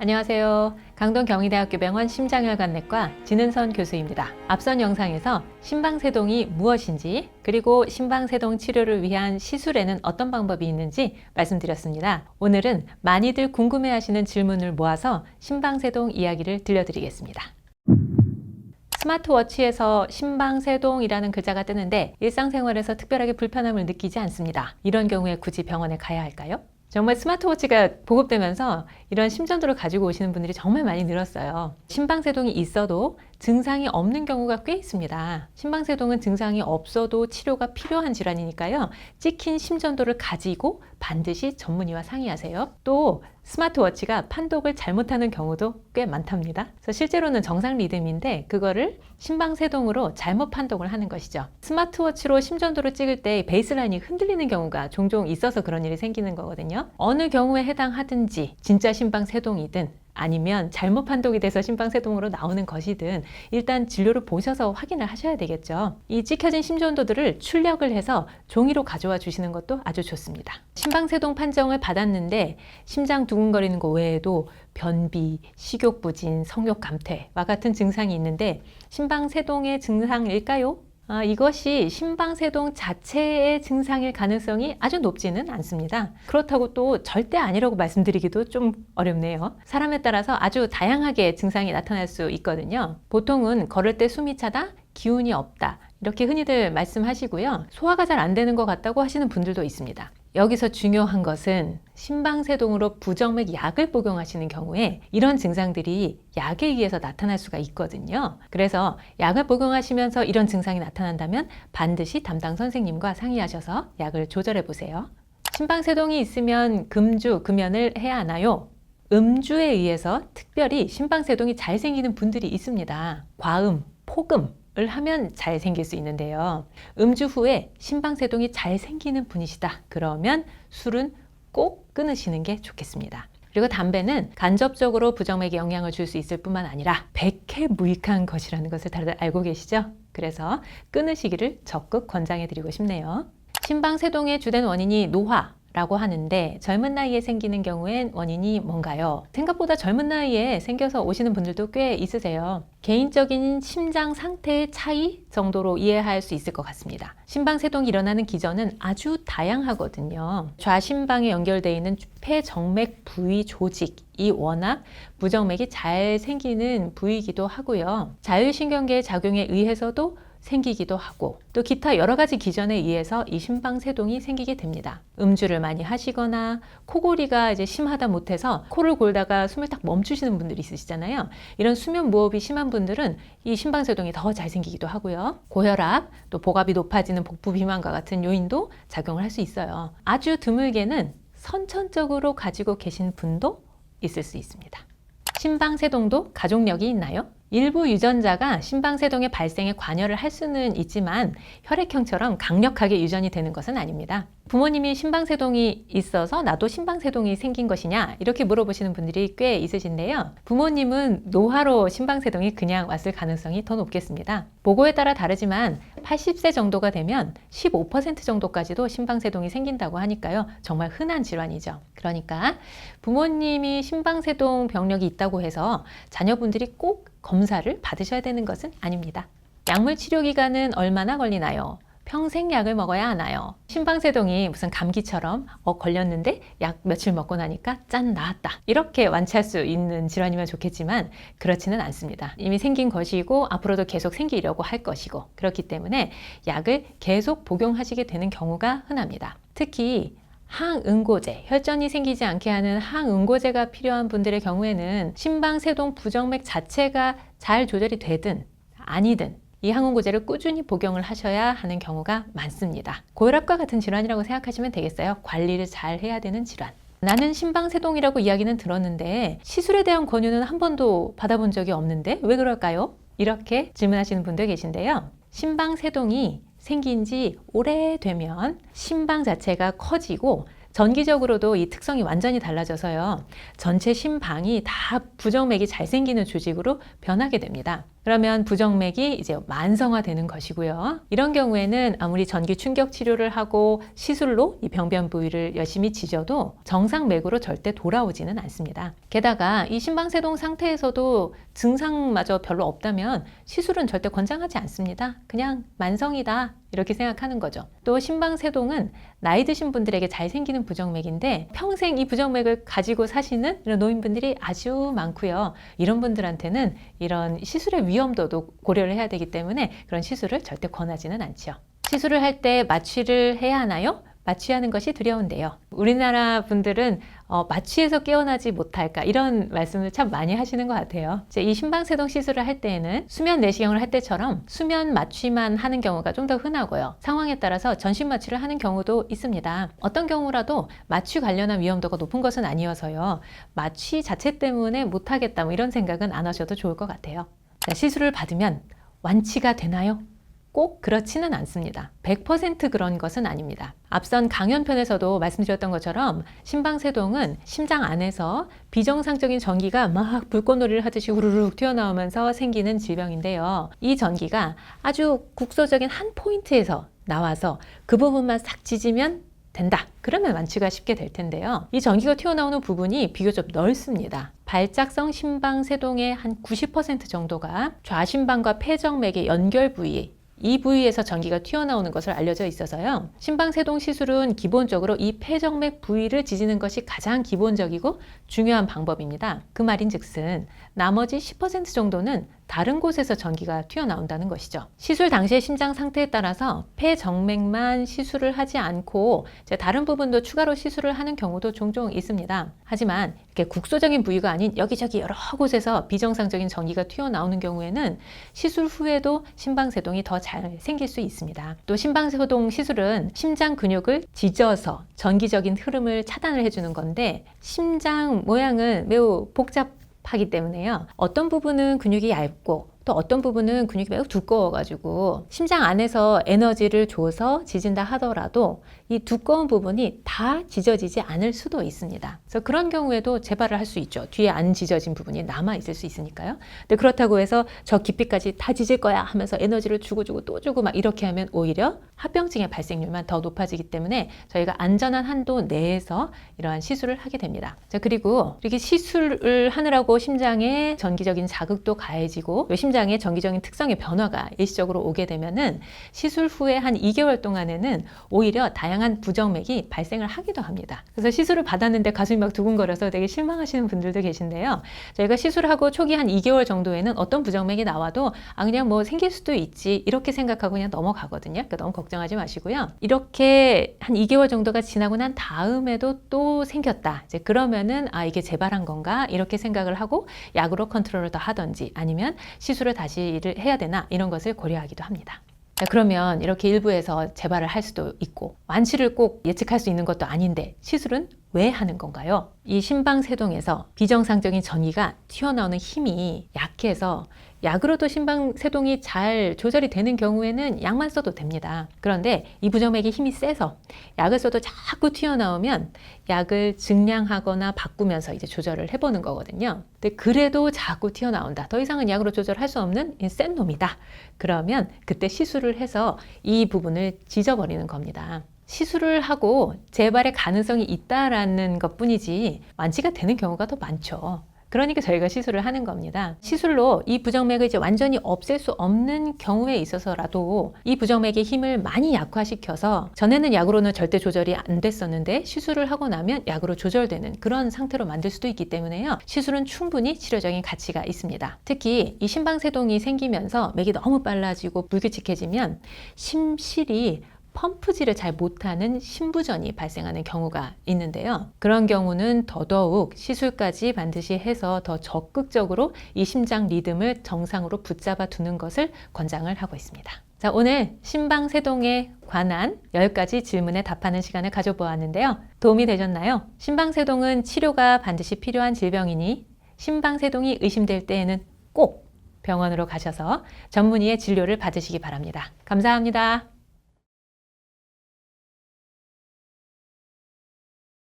안녕하세요. 강동 경희대학교 병원 심장혈관내과 진은선 교수입니다. 앞선 영상에서 심방세동이 무엇인지, 그리고 심방세동 치료를 위한 시술에는 어떤 방법이 있는지 말씀드렸습니다. 오늘은 많이들 궁금해하시는 질문을 모아서 심방세동 이야기를 들려드리겠습니다. 스마트워치에서 심방세동이라는 글자가 뜨는데 일상생활에서 특별하게 불편함을 느끼지 않습니다. 이런 경우에 굳이 병원에 가야 할까요? 정말 스마트워치가 보급되면서 이런 심전도를 가지고 오시는 분들이 정말 많이 늘었어요. 심방세동이 있어도 증상이 없는 경우가 꽤 있습니다. 심방세동은 증상이 없어도 치료가 필요한 질환이니까요. 찍힌 심전도를 가지고 반드시 전문의와 상의하세요. 또 스마트워치가 판독을 잘못하는 경우도 꽤 많답니다. 그래서 실제로는 정상 리듬인데 그거를 심방세동으로 잘못 판독을 하는 것이죠. 스마트워치로 심전도를 찍을 때 베이스라인이 흔들리는 경우가 종종 있어서 그런 일이 생기는 거거든요. 어느 경우에 해당하든지 진짜 심방세동이든 아니면 잘못 판독이 돼서 심방세동으로 나오는 것이든 일단 진료를 보셔서 확인을 하셔야 되겠죠. 이 찍혀진 심전도들을 출력을 해서 종이로 가져와 주시는 것도 아주 좋습니다. 심방세동 판정을 받았는데 심장 두근거리는 것 외에도 변비, 식욕부진, 성욕감퇴와 같은 증상이 있는데 심방세동의 증상일까요? 이것이 심방세동 자체의 증상일 가능성이 아주 높지는 않습니다. 그렇다고 또 절대 아니라고 말씀드리기도 좀 어렵네요. 사람에 따라서 아주 다양하게 증상이 나타날 수 있거든요. 보통은 걸을 때 숨이 차다, 기운이 없다 이렇게 흔히들 말씀하시고요. 소화가 잘 안 되는 것 같다고 하시는 분들도 있습니다. 여기서 중요한 것은 심방세동으로 부정맥 약을 복용하시는 경우에 이런 증상들이 약에 의해서 나타날 수가 있거든요. 그래서 약을 복용하시면서 이런 증상이 나타난다면 반드시 담당 선생님과 상의하셔서 약을 조절해 보세요. 심방세동이 있으면 금주, 금연을 해야 하나요? 음주에 의해서 특별히 심방세동이 잘 생기는 분들이 있습니다. 과음, 폭음 을 하면 잘 생길 수 있는데요. 음주 후에 심방세동이 잘 생기는 분이시다. 그러면 술은 꼭 끊으시는 게 좋겠습니다. 그리고 담배는 간접적으로 부정맥에 영향을 줄 수 있을 뿐만 아니라 백해무익한 것이라는 것을 다들 알고 계시죠? 그래서 끊으시기를 적극 권장해 드리고 싶네요. 심방세동의 주된 원인이 노화라고 하는데 젊은 나이에 생기는 경우엔 원인이 뭔가요? 생각보다 젊은 나이에 생겨서 오시는 분들도 꽤 있으세요. 개인적인 심장 상태의 차이 정도로 이해할 수 있을 것 같습니다. 심방세동이 일어나는 기전은 아주 다양하거든요. 좌심방에 연결되어 있는 폐정맥 부위 조직이 워낙 부정맥이 잘 생기는 부위이기도 하고요. 자율신경계의 작용에 의해서도 생기기도 하고 또 기타 여러 가지 기전에 의해서 이 심방세동이 생기게 됩니다. 음주를 많이 하시거나 코골이가 이제 심하다 못해서 코를 골다가 숨을 딱 멈추시는 분들이 있으시잖아요. 이런 수면 무호흡이 심한 분들은 이 심방세동이 더 잘 생기기도 하고요. 고혈압, 또 복압이 높아지는 복부 비만과 같은 요인도 작용을 할 수 있어요. 아주 드물게는 선천적으로 가지고 계신 분도 있을 수 있습니다. 심방세동도 가족력이 있나요? 일부 유전자가 심방세동의 발생에 관여를 할 수는 있지만 혈액형처럼 강력하게 유전이 되는 것은 아닙니다. 부모님이 심방세동이 있어서 나도 심방세동이 생긴 것이냐 이렇게 물어보시는 분들이 꽤 있으신데요. 부모님은 노화로 심방세동이 그냥 왔을 가능성이 더 높겠습니다. 보고에 따라 다르지만 80세 정도가 되면 15% 정도까지도 심방세동이 생긴다고 하니까요. 정말 흔한 질환이죠. 그러니까 부모님이 심방세동 병력이 있다고 해서 자녀분들이 꼭 검사를 받으셔야 되는 것은 아닙니다. 약물 치료 기간은 얼마나 걸리나요? 평생 약을 먹어야 하나요? 심방세동이 무슨 감기처럼 걸렸는데 약 며칠 먹고 나니까 짠 나았다 이렇게 완치할 수 있는 질환이면 좋겠지만 그렇지는 않습니다. 이미 생긴 것이고 앞으로도 계속 생기려고 할 것이고 그렇기 때문에 약을 계속 복용하시게 되는 경우가 흔합니다. 특히 항응고제, 혈전이 생기지 않게 하는 항응고제가 필요한 분들의 경우에는 심방세동 부정맥 자체가 잘 조절이 되든 아니든 이 항응고제를 꾸준히 복용을 하셔야 하는 경우가 많습니다. 고혈압과 같은 질환이라고 생각하시면 되겠어요. 관리를 잘 해야 되는 질환. 나는 심방세동이라고 이야기는 들었는데 시술에 대한 권유는 한 번도 받아본 적이 없는데 왜 그럴까요? 이렇게 질문하시는 분들 계신데요. 심방세동이 생긴 지 오래되면 심방 자체가 커지고 전기적으로도 이 특성이 완전히 달라져서요. 전체 심방이 다 부정맥이 잘 생기는 조직으로 변하게 됩니다. 그러면 부정맥이 이제 만성화되는 것이고요. 이런 경우에는 아무리 전기 충격 치료를 하고 시술로 이 병변 부위를 열심히 지져도 정상 맥으로 절대 돌아오지는 않습니다. 게다가 이 심방세동 상태에서도 증상마저 별로 없다면 시술은 절대 권장하지 않습니다. 그냥 만성이다 이렇게 생각하는 거죠. 또 심방세동은 나이 드신 분들에게 잘 생기는 부정맥인데 평생 이 부정맥을 가지고 사시는 이런 노인분들이 아주 많고요. 이런 분들한테는 이런 시술의 위험도도 고려를 해야 되기 때문에 그런 시술을 절대 권하지는 않죠. 시술을 할 때 마취를 해야 하나요? 마취하는 것이 두려운데요. 우리나라 분들은 마취해서 깨어나지 못할까 이런 말씀을 참 많이 하시는 것 같아요. 이제 이 심방세동 시술을 할 때에는 수면 내시경을 할 때처럼 수면 마취만 하는 경우가 좀 더 흔하고요. 상황에 따라서 전신 마취를 하는 경우도 있습니다. 어떤 경우라도 마취 관련한 위험도가 높은 것은 아니어서요. 마취 자체 때문에 못하겠다 뭐 이런 생각은 안 하셔도 좋을 것 같아요. 자, 시술을 받으면 완치가 되나요? 꼭 그렇지는 않습니다. 100% 그런 것은 아닙니다. 앞선 강연편에서도 말씀드렸던 것처럼 심방세동은 심장 안에서 비정상적인 전기가 막 불꽃놀이를 하듯이 후루룩 튀어나오면서 생기는 질병인데요. 이 전기가 아주 국소적인 한 포인트에서 나와서 그 부분만 싹 찢으면 된다. 그러면 완치가 쉽게 될 텐데요. 이 전기가 튀어나오는 부분이 비교적 넓습니다. 발작성 심방세동의 한 90% 정도가 좌심방과 폐정맥의 연결 부위 이 부위에서 전기가 튀어나오는 것을 알려져 있어서요. 심방세동 시술은 기본적으로 이 폐정맥 부위를 지지는 것이 가장 기본적이고 중요한 방법입니다. 그 말인즉슨 나머지 10% 정도는 다른 곳에서 전기가 튀어나온다는 것이죠. 시술 당시의 심장 상태에 따라서 폐정맥만 시술을 하지 않고 이제 다른 부분도 추가로 시술을 하는 경우도 종종 있습니다. 하지만 이렇게 국소적인 부위가 아닌 여기저기 여러 곳에서 비정상적인 전기가 튀어나오는 경우에는 시술 후에도 심방세동이 더 잘 생길 수 있습니다. 또 심방세동 시술은 심장 근육을 지져서 전기적인 흐름을 차단을 해주는 건데 심장 모양은 매우 복잡하기 때문에요. 어떤 부분은 근육이 얇고 또 어떤 부분은 근육이 매우 두꺼워가지고 심장 안에서 에너지를 줘서 지진다 하더라도 이 두꺼운 부분이 다 지져지지 않을 수도 있습니다. 그래서 그런 경우에도 재발을 할 수 있죠. 뒤에 안 지져진 부분이 남아 있을 수 있으니까요. 근데 그렇다고 해서 저 깊이까지 다 지질 거야 하면서 에너지를 주고 또 주고 막 이렇게 하면 오히려 합병증의 발생률만 더 높아지기 때문에 저희가 안전한 한도 내에서 이러한 시술을 하게 됩니다. 자, 그리고 이렇게 시술을 하느라고 심장에 전기적인 자극도 가해지고 심장의 전기적인 특성의 변화가 일시적으로 오게 되면은 시술 후에 한 2개월 동안에는 오히려 다양한 부정맥이 발생을 하기도 합니다. 그래서 시술을 받았는데 가슴이 막 두근거려서 되게 실망하시는 분들도 계신데요. 저희가 시술하고 초기 한 2개월 정도에는 어떤 부정맥이 나와도 그냥 뭐 생길 수도 있지 이렇게 생각하고 그냥 넘어가거든요. 그러니까 너무 걱정하지 마시고요. 이렇게 한 2개월 정도가 지나고 난 다음에도 또 생겼다. 이제 그러면은 이게 재발한 건가 이렇게 생각을 하고 약으로 컨트롤을 더 하든지 아니면 시술을 다시 해야 되나 이런 것을 고려하기도 합니다. 자, 그러면 이렇게 일부에서 재발을 할 수도 있고 완치를 꼭 예측할 수 있는 것도 아닌데 시술은 왜 하는 건가요? 이 심방세동에서 비정상적인 전기가 튀어나오는 힘이 약해서 약으로도 심방세동이 잘 조절이 되는 경우에는 약만 써도 됩니다. 그런데 이 부정맥이 힘이 세서 약을 써도 자꾸 튀어나오면 약을 증량하거나 바꾸면서 이제 조절을 해보는 거거든요. 근데 그래도 자꾸 튀어나온다. 더 이상은 약으로 조절할 수 없는 센 놈이다. 그러면 그때 시술을 해서 이 부분을 지져버리는 겁니다. 시술을 하고 재발의 가능성이 있다라는 것뿐이지 완치가 되는 경우가 더 많죠. 그러니까 저희가 시술을 하는 겁니다. 시술로 이 부정맥을 이제 완전히 없앨 수 없는 경우에 있어서라도 이 부정맥의 힘을 많이 약화시켜서 전에는 약으로는 절대 조절이 안 됐었는데 시술을 하고 나면 약으로 조절되는 그런 상태로 만들 수도 있기 때문에요. 시술은 충분히 치료적인 가치가 있습니다. 특히 이 심방세동이 생기면서 맥이 너무 빨라지고 불규칙해지면 심실이 펌프질을 잘 못하는 심부전이 발생하는 경우가 있는데요. 그런 경우는 더더욱 시술까지 반드시 해서 더 적극적으로 이 심장 리듬을 정상으로 붙잡아 두는 것을 권장을 하고 있습니다. 자, 오늘 심방세동에 관한 10가지 질문에 답하는 시간을 가져보았는데요. 도움이 되셨나요? 심방세동은 치료가 반드시 필요한 질병이니 심방세동이 의심될 때에는 꼭 병원으로 가셔서 전문의의 진료를 받으시기 바랍니다. 감사합니다.